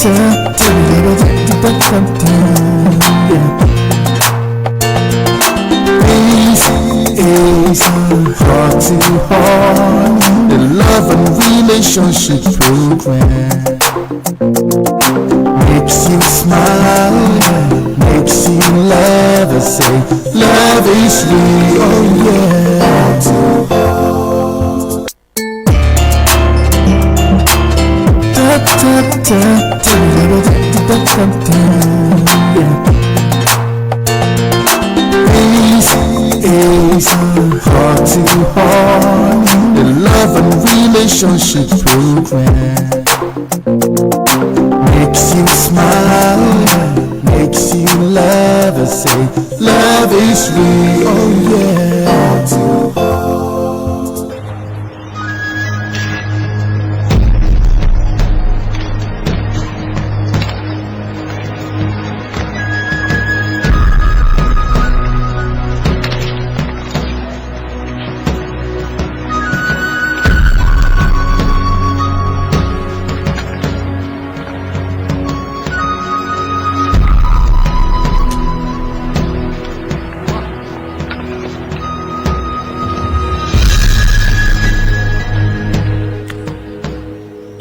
Is heart to heart, the love and relationship program makes you smile, makes you laugh and say love is real. Oh yeah. Is heart to heart, the love and relationship program makes you smile, makes you laugh and say love is real. Oh yeah.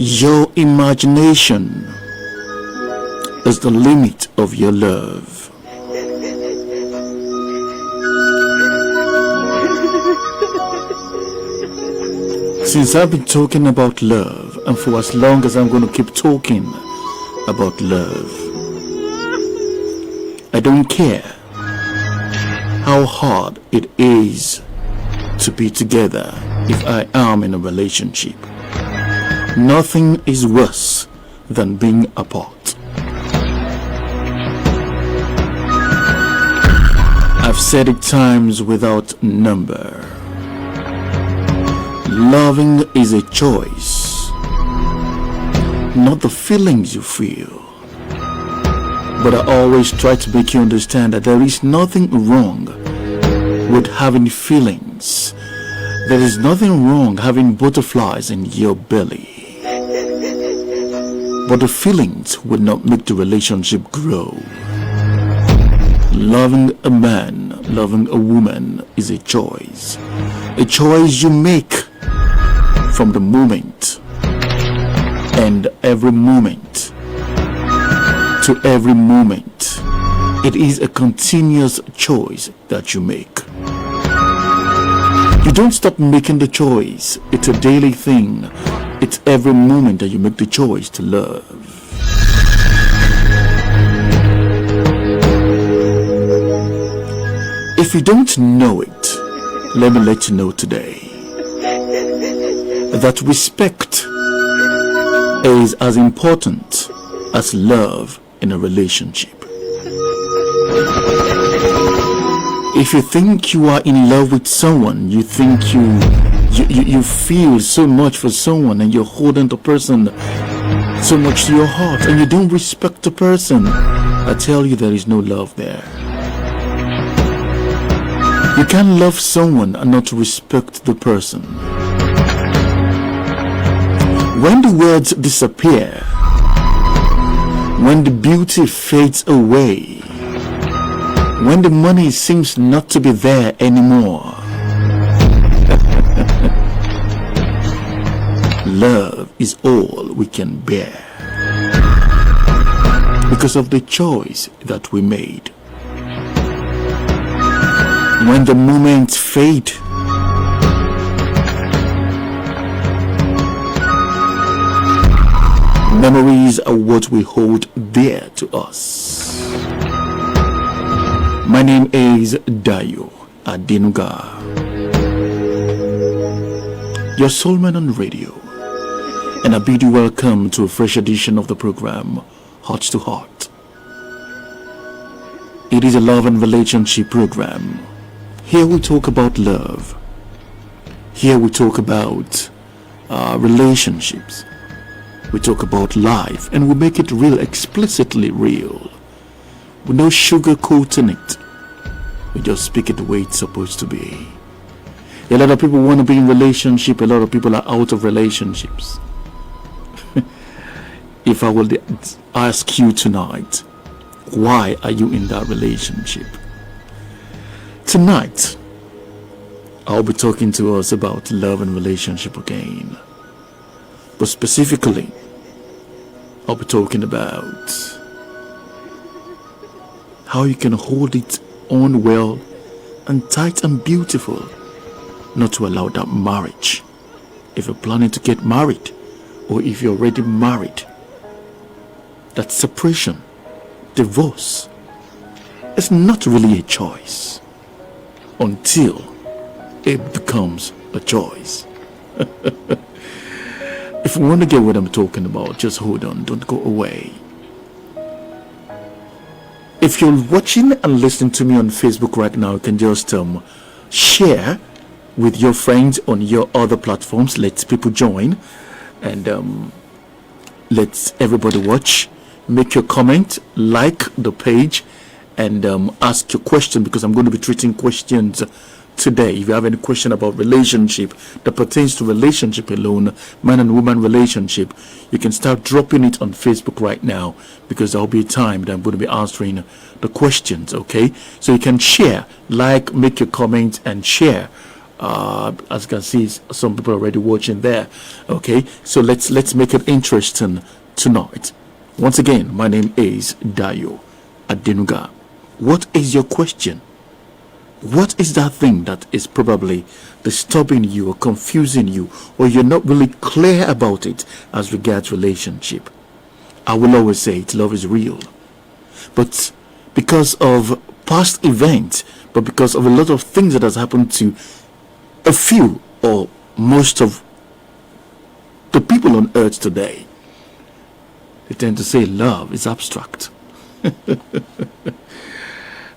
Your imagination is the limit of your love. Since I've been talking about love, and for as long as I'm going to keep talking about love, I don't care how hard it is to be together if I am in a relationship. Nothing is worse than being apart. I've said it times without number. Loving is a choice, not the feelings you feel. But I always try to make you understand that there is nothing wrong with having feelings. There is nothing wrong having butterflies in your belly. But the feelings will not make the relationship grow. Loving a man, loving a woman is a choice. A choice you make from the moment and every moment to every moment. It is a continuous choice that you make. You don't stop making the choice. It's a daily thing. It's every moment that you make the choice to love. If you don't know it, let me let you know today that respect is as important as love in a relationship. If you think you are in love with someone, you think you feel so much for someone and you're holding the person so much to your heart and you don't respect the person, I tell you there is no love there. You can't love someone and not respect the person. When the words disappear, when the beauty fades away, when the money seems not to be there anymore, love is all we can bear because of the choice that we made. When the moments fade, memories are what we hold dear to us. My name is Dayo Adenuga, your soulman on radio, and I bid you welcome to a fresh edition of the program, Heart to Heart. It is a love and relationship program. Here we talk about love. Here we talk about relationships. We talk about life, and we make it real, explicitly real. With no sugarcoating it. We just speak it the way it's supposed to be. A lot of people want to be in relationship. A lot of people are out of relationships. if I will ask you tonight, why are you in that relationship? Tonight, I'll be talking to us about love and relationship again. But specifically, I'll be talking about how you can hold it on well and tight and beautiful, not to allow that marriage. If you're planning to get married, or if you're already married, that separation, divorce, is not really a choice until it becomes a choice. If you want to get what I'm talking about, just hold on, don't go away. If you're watching and listening to me on Facebook right now, you can just share with your friends on your other platforms. Let people join, and let everybody watch. Make your comment, like the page, and ask your question, because I'm going to be treating questions today. If you have any question about relationship that pertains to relationship alone, man and woman relationship, you can start dropping it on Facebook right now, because there'll be a time that I'm going to be answering the questions. Okay, so you can share, like, make your comment and share. As you can see, some people are already watching there. Okay, so let's make it interesting tonight. Once again, my name is Dayo Adenuga. What is your question? What is that thing that is probably disturbing you or confusing you, or you're not really clear about it as regards relationship? I will always say it, love is real. But because of past events, but because of a lot of things that has happened to a few or most of the people on earth today, they tend to say love is abstract.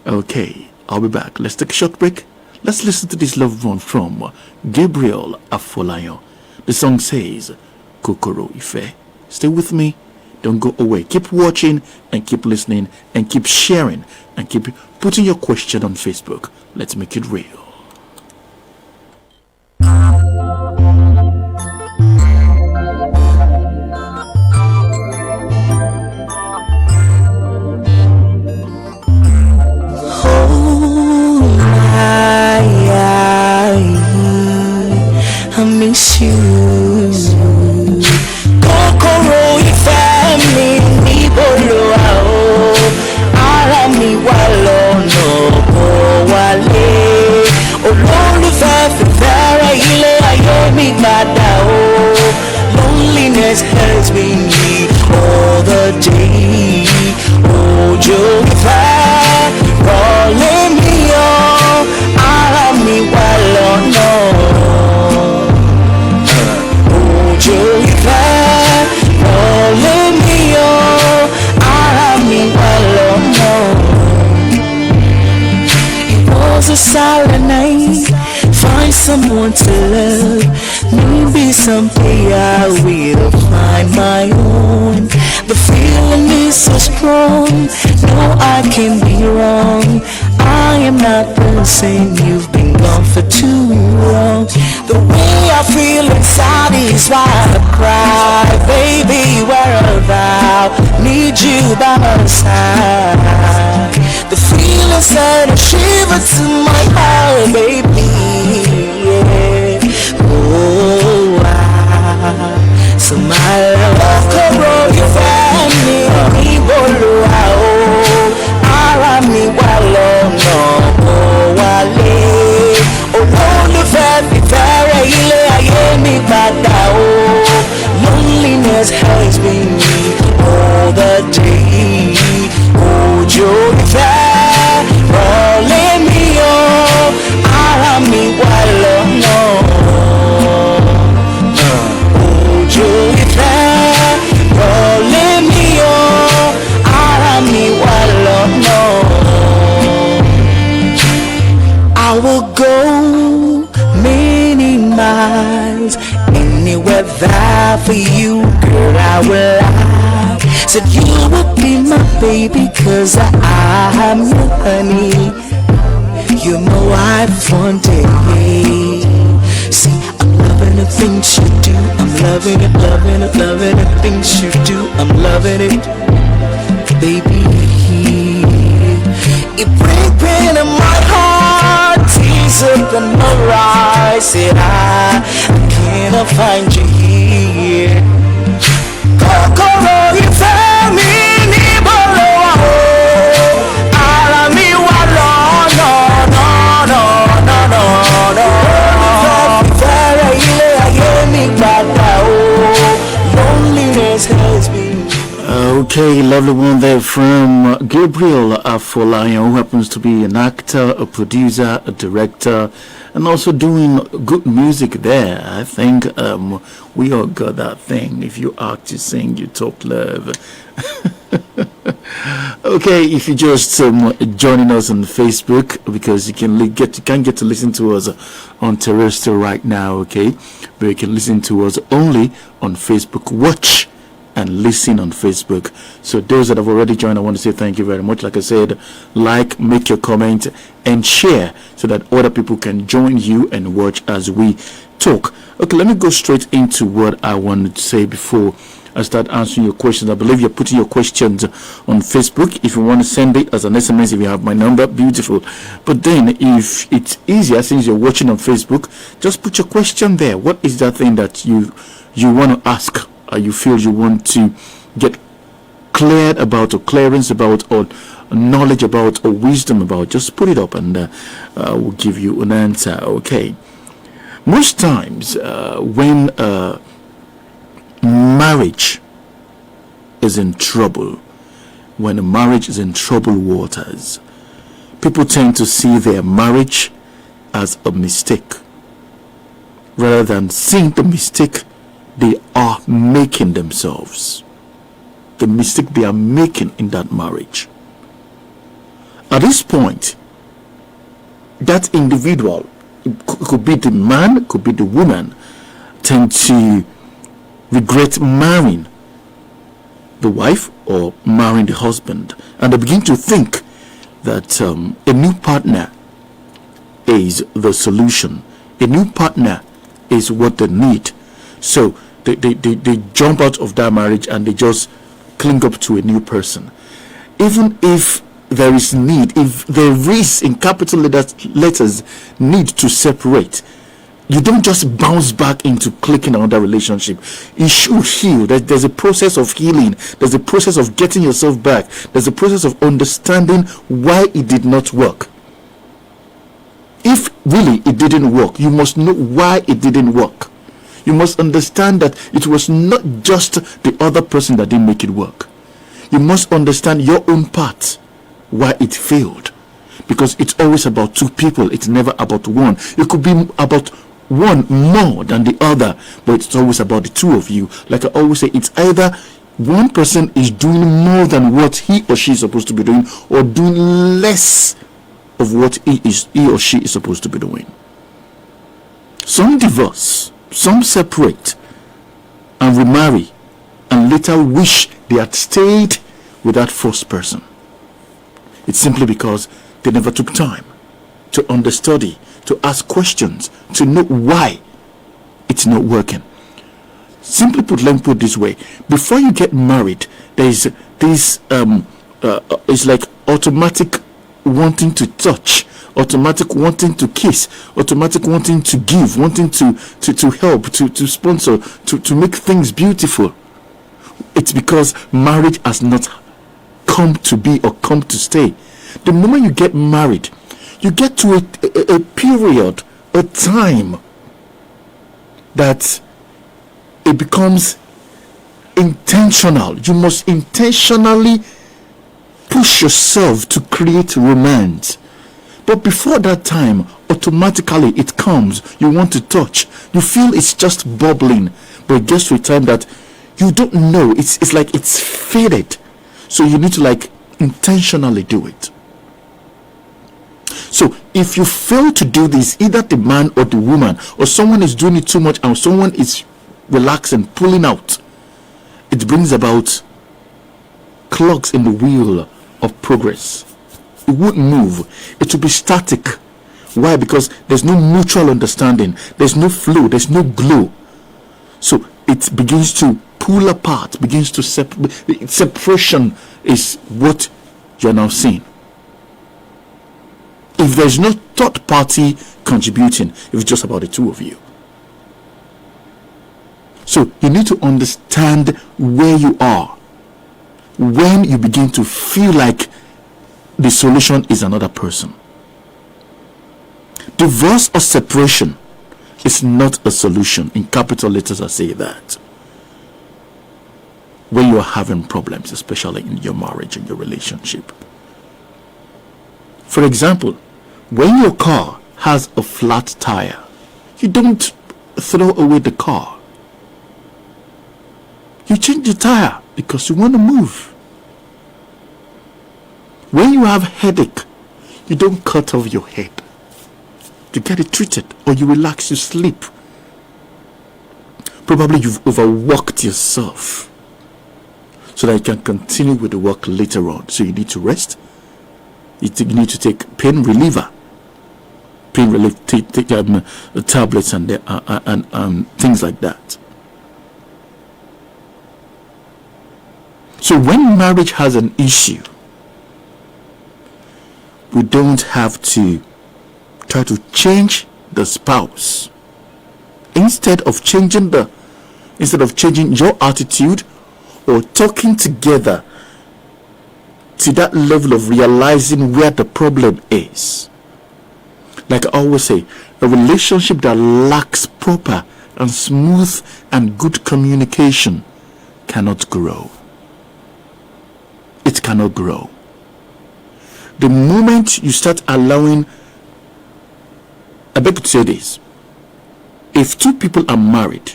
Okay, I'll be back. Let's take a short break. Let's listen to this love one from Gabriel Afolayan. The song says, Kokoro Ife. Stay with me. Don't go away. Keep watching and keep listening and keep sharing and keep putting your question on Facebook. Let's make it real. I miss you. Kokoro ìfẹ́ mi níbo lo wà o? Ara mi wà lọ́nà kò wálé. Olólùfẹ́ fìfẹ́rẹ́ ilé ayé mi padà o. Loneliness has been me all the day. Òjò ìfẹ́ rọ̀lé mi o. Ara mi wà lọ́nà. A silent night, find someone to love. Maybe someday I will find my own. The feeling is so strong, no, I can be wrong. I am not the same, you've been gone for too long. The way I feel inside is why I cry. Baby, where are thou? Need you by my side. The feeling sent a shiver to my heart, baby, yeah. Oh, so my love, Kokoro ìfẹ́ mi níbo lo wà o? Ara mi wà lọ́nà kò wálé. Olólùfẹ́ fìfẹ́rẹ́ ilé ayé mi padà o. Loneliness has been me all the day. Òjò ìfẹ́ rọ̀lé mi o. Ara mi wà lọ́nà. Òjò ìfẹ́ rọ̀lé mi o. Ara mi wà lọ́nà. I will go many miles, anywhere there for you, girl, I will lie. Said you would be my baby, 'cause I'm your honey. You're my wife one day. See, I'm loving the things you do, I'm loving it, loving it, loving it. Things you do, I'm loving it, baby. It brings pain in my heart, tears up in my eyes. Said I cannot find you here. Kokoro ìfẹ́ mi níbo lo wà o? Ara mi wà lọ́nà, fẹ́rẹ̀ ilé ayé mi padà o. Loneliness has been. Okay, lovely one there from Gabriel Afolayan, who happens to be an actor, a producer, a director, and also doing good music there. I think we all got that thing. If you act, you sing, you talk love. Okay, if you just joining us on Facebook, because you can't get to listen to us on terrestrial right now, okay, but you can listen to us only on Facebook. Watch and listen on Facebook. So those that have already joined, I want to say thank you very much. Like I said, like, make your comment and share so that other people can join you and watch as we talk. Okay, let me go straight into what I wanted to say before I start answering your questions. I believe you're putting your questions on Facebook. If you want to send it as an SMS, if you have my number, beautiful. But then if it's easier, since you're watching on Facebook, just put your question there. What is that thing that you want to ask, or you feel you want to get cleared about, or clearance about, or knowledge about, or wisdom about? Just put it up and we'll give you an answer. Okay, most times when marriage is in trouble, when a marriage is in troubled waters, people tend to see their marriage as a mistake rather than seeing the mistake they are making themselves, the mistake they are making in that marriage. At this point, that individual, it could be the man, it could be the woman, tend to regret marrying the wife or marrying the husband, and they begin to think that a new partner is the solution, a new partner is what they need. So they jump out of that marriage and they just cling up to a new person. Even if there is need, if there is, in capital letters, need to separate, you don't just bounce back into clicking another relationship. It should heal. There's a process of healing. There's a process of getting yourself back. There's a process of understanding why it did not work. If really it didn't work, you must know why it didn't work. You must understand that it was not just the other person that didn't make it work. You must understand your own part, why it failed. Because it's always about two people. It's never about one. It could be about one more than the other, but it's always about the two of you. Like I always say, it's either one person is doing more than what he or she is supposed to be doing, or doing less of what he or she is supposed to be doing. Some divorce, some separate and remarry, and later wish they had stayed with that first person. It's simply because they never took time to understudy, to ask questions, to know why it's not working. Simply put, let me put it this way: before you get married, there's this it's like automatic wanting to touch, automatic wanting to kiss, automatic wanting to give, wanting to help, to sponsor, to make things beautiful. It's because marriage has not come to be or come to stay. The moment you get married, you get to a period, a time that it becomes intentional. You must intentionally push yourself to create romance. But before that time, automatically it comes. You want to touch. You feel it's just bubbling. But it gets to a time that you don't know. It's like it's faded. So you need to like intentionally do it. So if you fail to do this, either the man or the woman, or someone is doing it too much and someone is relaxing, pulling out, it brings about clogs in the wheel of progress. It won't move. It will be static. Why? Because there's no mutual understanding. There's no flow. There's no glow. So it begins to pull apart, begins to separation is what you're now seeing. If there's no third party contributing, if it's just about the two of you. So you need to understand where you are when you begin to feel like the solution is another person. Divorce or separation is not a solution. In capital letters I say that. When you are having problems, especially in your marriage and your relationship. For example, when your car has a flat tire, you don't throw away the car. You change the tire because you want to move. When you have headache, you don't cut off your head. You get it treated, or you relax, you sleep. Probably you've overworked yourself so that you can continue with the work later on. So you need to rest. You need to take pain reliever, take tablets and things like that. So when marriage has an issue, we don't have to try to change the spouse. Instead of changing your attitude or talking together to that level of realizing where the problem is. Like I always say, a relationship that lacks proper and smooth and good communication cannot grow. It cannot grow. The moment you start allowing, I beg to say this, if two people are married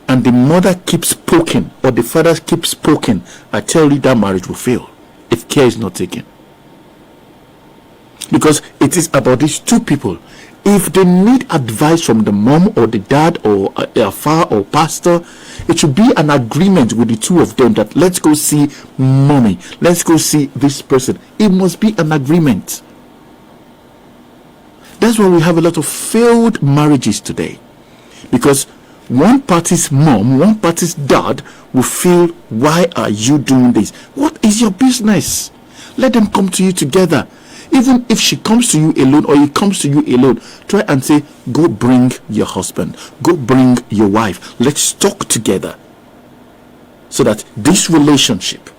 and the mother keeps poking or the father keeps poking, I tell you that marriage will fail if care is not taken. Because it is about these two people. If they need advice from the mom or the dad or a father or pastor, it should be an agreement with the two of them that let's go see mommy, let's go see this person. It must be an agreement. That's why we have a lot of failed marriages today. Because one party's mom, one party's dad will feel, why are you doing this? What is your business? Let them come to you together. Even if she comes to you alone or he comes to you alone, try and say, go bring your husband, go bring your wife. Let's talk together so that this relationship,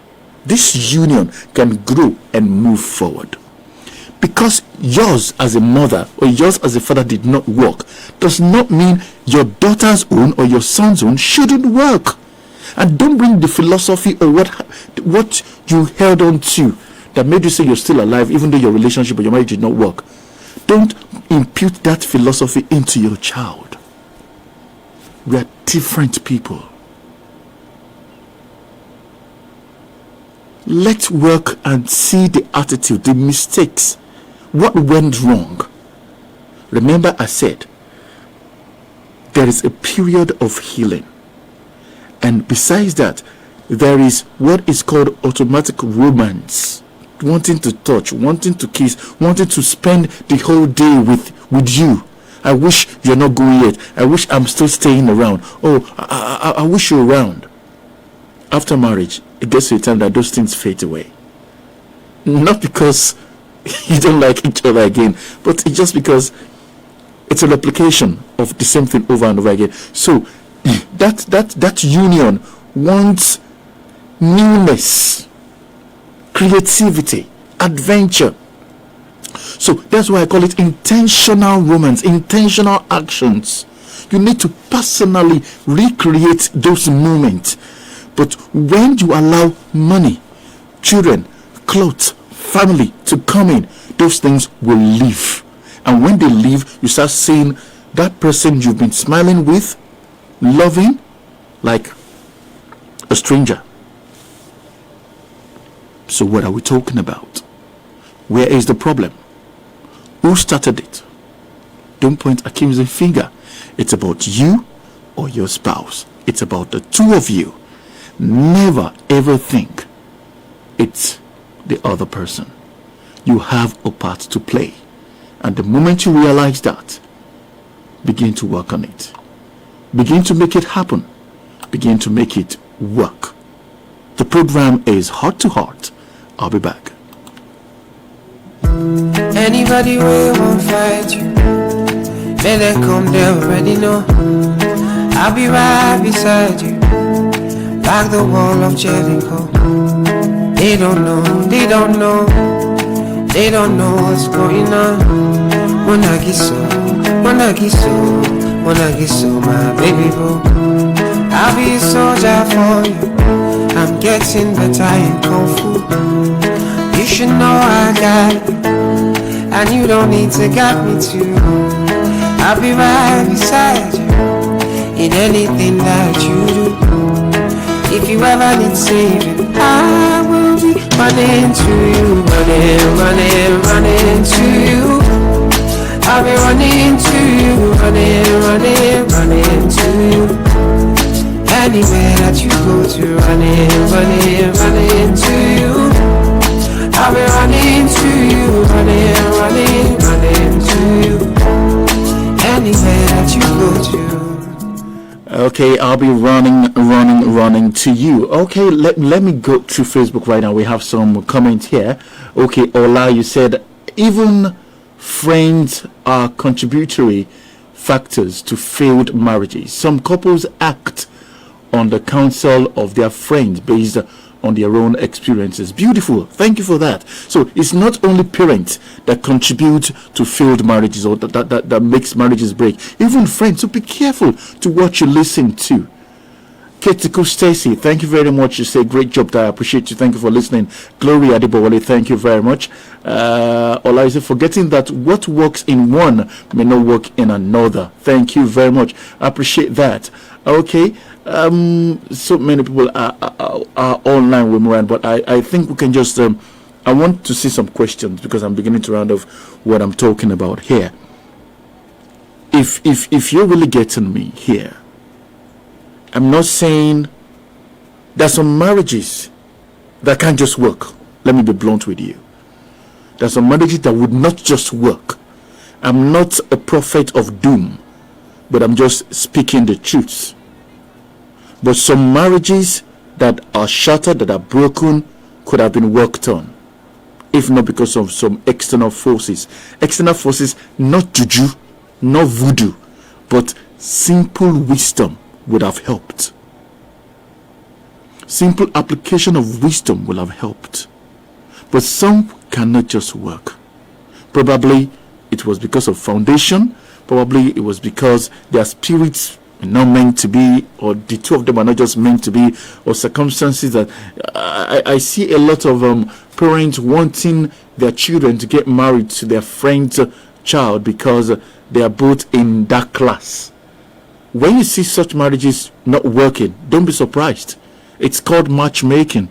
this union can grow and move forward. Because yours as a mother or yours as a father did not work does not mean your daughter's own or your son's own shouldn't work. And don't bring the philosophy or what you held on to that made you say you're still alive even though your relationship or your marriage did not work. Don't impute that philosophy into your child. We are different people. Let's work and see the attitude, the mistakes, what went wrong. Remember I said there is a period of healing, and besides that there is what is called automatic romance. Wanting to touch, wanting to kiss, wanting to spend the whole day with you. I wish you're not going yet. I wish I'm still staying around. Oh, I wish you're around. After marriage, it gets to a time that those things fade away. Not because you don't like each other again, but it's just because it's a replication of the same thing over and over again. So that union wants newness, creativity, adventure. So that's why I call it intentional romance, intentional actions. You need to personally recreate those moments. But when you allow money, children, clothes, family to come in, those things will leave. And when they leave, you start seeing that person you've been smiling with, loving, like a stranger. So what are we talking about? Where is the problem? Who started it? Don't point a accusing finger. It's about you or your spouse. It's about the two of you. Never ever think it's the other person. You have a part to play. And the moment you realize that, begin to work on it. Begin to make it happen. begin to make it work. The program is Heart to Heart. I'll be back. Anybody will won't fight you, may they come, they already know. I'll be right beside you, like the wall of Jericho. They don't know, they don't know, they don't know what's going on. Wanna get so, wanna get so, wanna get so, my baby boo. I'll be a soldier for you, I'm getting better in Kung Fu. You should know I got you, and you don't need to guide me too. I'll be right beside you in anything that you do. If you ever need saving, I will be running to you, running, running, running to you. I'll be running to you, running, running, running to you. Anywhere that you go to, running, running, running to you. I'll be running to you, running, running, running to you. Anywhere that you go to. Okay, I'll be running to you. Okay, let me go to Facebook right now. We have some comments here. Okay, Ola, you said even friends are contributory factors to failed marriages. Some couples act on the counsel of their friends based on their own experiences. Beautiful. Thank you for that. So it's not only parents that contribute to failed marriages or that makes marriages break. Even friends. So be careful to what you listen to. Ketiko Stacy, thank you very much. You say great job there. I appreciate you. Thank you for listening. Gloria Adibowale, thank you very much. Ola is forgetting that what works in one may not work in another. Thank you very much. I appreciate that. Okay. So many people are online with Moran, but I think we can just I want to see some questions because I'm beginning to round off what I'm talking about here. If you're really getting me here, I'm not saying there's some marriages that can't just work. Let me be blunt with you. There's some marriages that would not just work. I'm not a prophet of doom, but I'm just speaking the truth. But some marriages that are shattered, that are broken, could have been worked on, if not because of some external forces. External forces, not juju, not voodoo, but simple wisdom would have helped. Simple application of wisdom will have helped. But some cannot just work. Probably it was because of foundation. Probably it was because their spirits not meant to be, or the two of them are not just meant to be, or circumstances that I see a lot of parents wanting their children to get married to their friend's child because they are both in that class. When you see such marriages not working, don't be surprised. It's called matchmaking.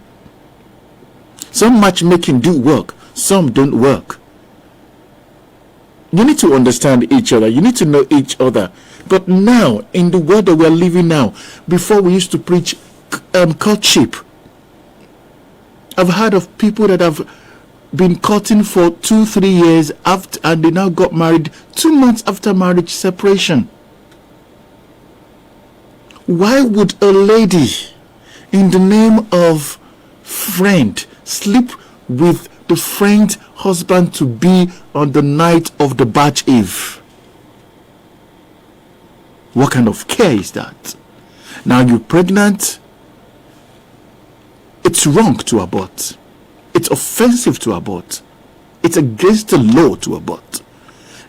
Some matchmaking do work, some don't work. You need to understand each other. You need to know each other. But now, in the world that we are living now, before we used to preach courtship, I've heard of people that have been courting for 2-3 years after, and they now got married 2 months after marriage separation. Why would a lady, in the name of friend, sleep with the friend's husband to be on the night of the batch eve? What kind of care is that? Now you're pregnant. It's wrong to abort. It's offensive to abort. It's against the law to abort.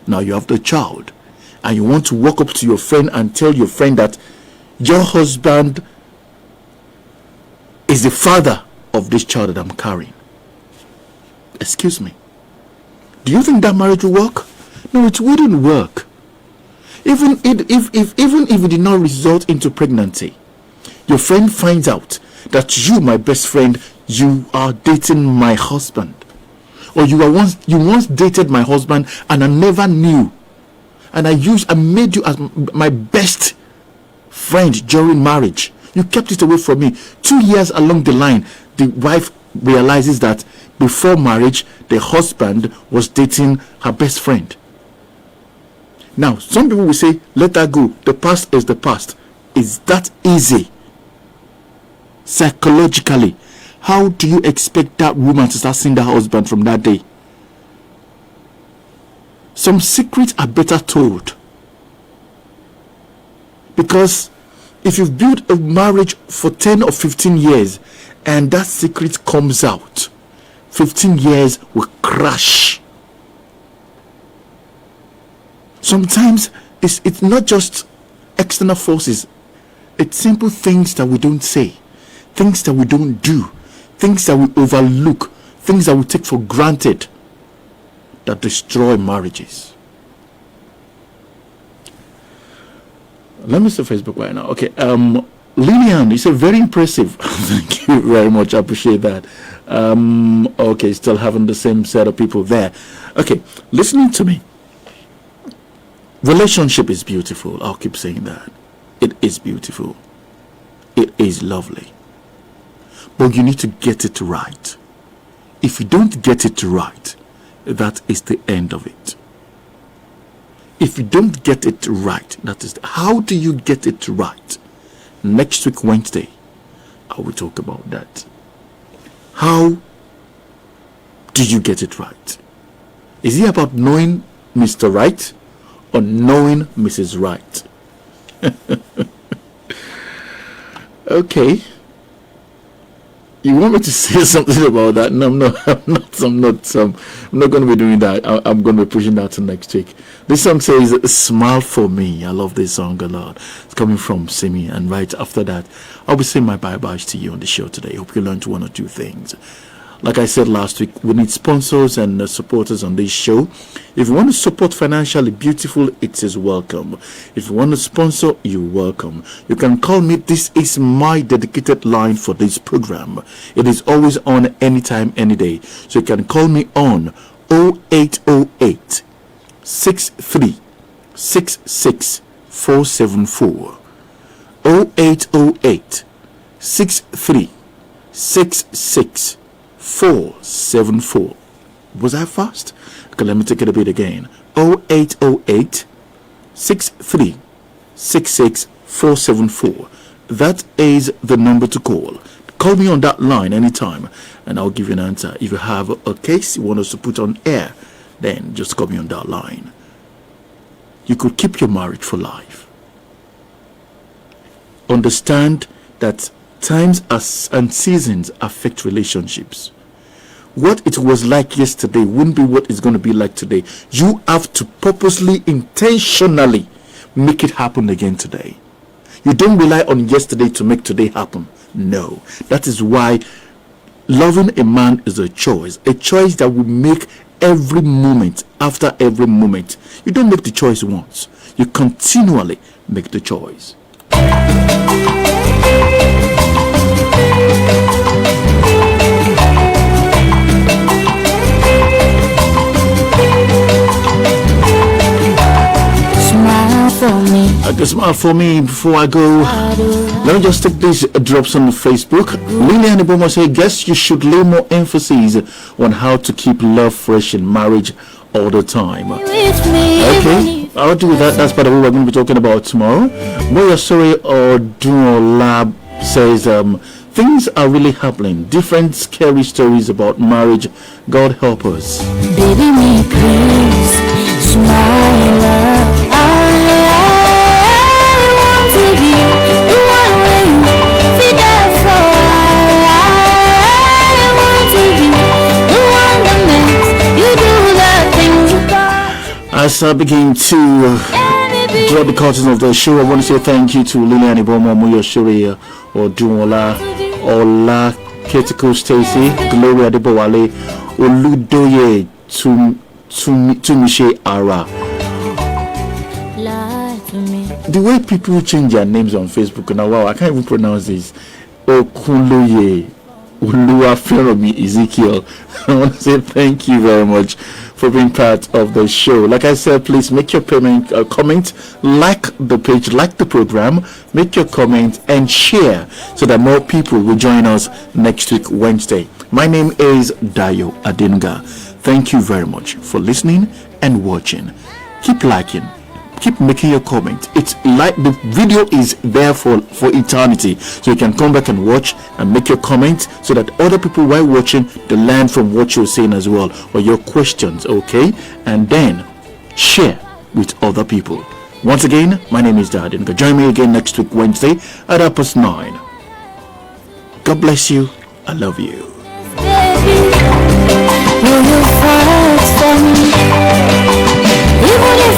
Now you have the child, and you want to walk up to your friend and tell your friend that your husband is the father of this child that I'm carrying. Excuse me. Do you think that marriage will work? No, it wouldn't work. Even if it did not result into pregnancy, your friend finds out that you, my best friend, you are dating my husband, or you once dated my husband, and I never knew, and I made you as my best friend during marriage. You kept it away from me. 2 years along the line, the wife realizes that before marriage, the husband was dating her best friend. Now, some people will say, let that go. The past is the past. Is that easy psychologically, how do you expect that woman to start seeing the husband from that day? Some secrets are better told. Because if you've built a marriage for 10 or 15 years and that secret comes out, 15 years will crash. Sometimes it's not just external forces. It's simple things that we don't say, things that we don't do, things that we overlook, things that we take for granted that destroy marriages. Let me see Facebook right now. Okay, Lillian, you said very impressive. Thank you very much. I appreciate that. Okay, still having the same set of people there. Okay, listening to me. Relationship is beautiful. I'll keep saying that. It is beautiful. It is lovely. But you need to get it right. If you don't get it right, that is the end of it. If you don't get it right, that is how do you get it right? Next week Wednesday, I will talk about that. How do you get it right? Is it about knowing Mr. Right or knowing Mrs. Right? Okay. You want me to say something about that? No, I'm not going to be doing that. I'm going to be pushing that to next week. This song says, "Smile for Me." I love this song a lot. It's coming from Simi. And right after that, I'll be saying my bye-byes to you on the show today. Hope you learned one or two things. Like I said last week, we need sponsors and supporters on this show. If you want to support financially, beautiful, it is welcome. If you want to sponsor, you're welcome. You can call me. This is my dedicated line for this program. It is always on anytime, any day. So you can call me on 0808 63 66 474. 0808 63 66 474. Was I fast? Okay, let me take it a bit again. 0808 63 66 474. That is the number to call. Call me on that line anytime and I'll give you an answer. If you have a case you want us to put on air, then just call me on that line. You could keep your marriage for life. Understand that times and seasons affect relationships. What it was like yesterday wouldn't be what it's going to be like today. You have to purposely, intentionally make it happen again today. You don't rely on yesterday to make today happen. No. That is why loving a man is a choice that will make every moment after every moment. You don't make the choice once. You continually make the choice. Smile for me before I go. Let me just take these drops on Facebook. Lillian Iboma say, guess you should lay more emphasis on how to keep love fresh in marriage all the time. Okay, I'll do that. That's part of what we're going to be talking about tomorrow. Moya Sori or Duo Lab says, things are really happening. Different scary stories about marriage. God help us. Baby, me please smile. As I begin to draw the curtains of the show, I want to say thank you to Lillian Iboma, Moyo Shuri, or Dumola, Ola Ketiko Stacy, Gloria Debowale, Oludoye Tumishe Ara. The way people change their names on Facebook now, wow, I can't even pronounce this. Okunloye Oluwaferomi Ezekiel. I want to say thank you very much for being part of the show. Like I said, please make your comment, like the page, like the program, make your comment and share so that more people will join us next week Wednesday. My name is Dayo Adinga. Thank you very much for listening and watching. Keep liking, keep making your comment. It's like the video is there for eternity, so you can come back and watch and make your comment so that other people while watching they learn from what you're saying as well, or your questions. Okay, and then share with other people. Once again, my name is Dadin. Join me again next week Wednesday at 9:30. God bless you. I love you. Will you fight for me? Even if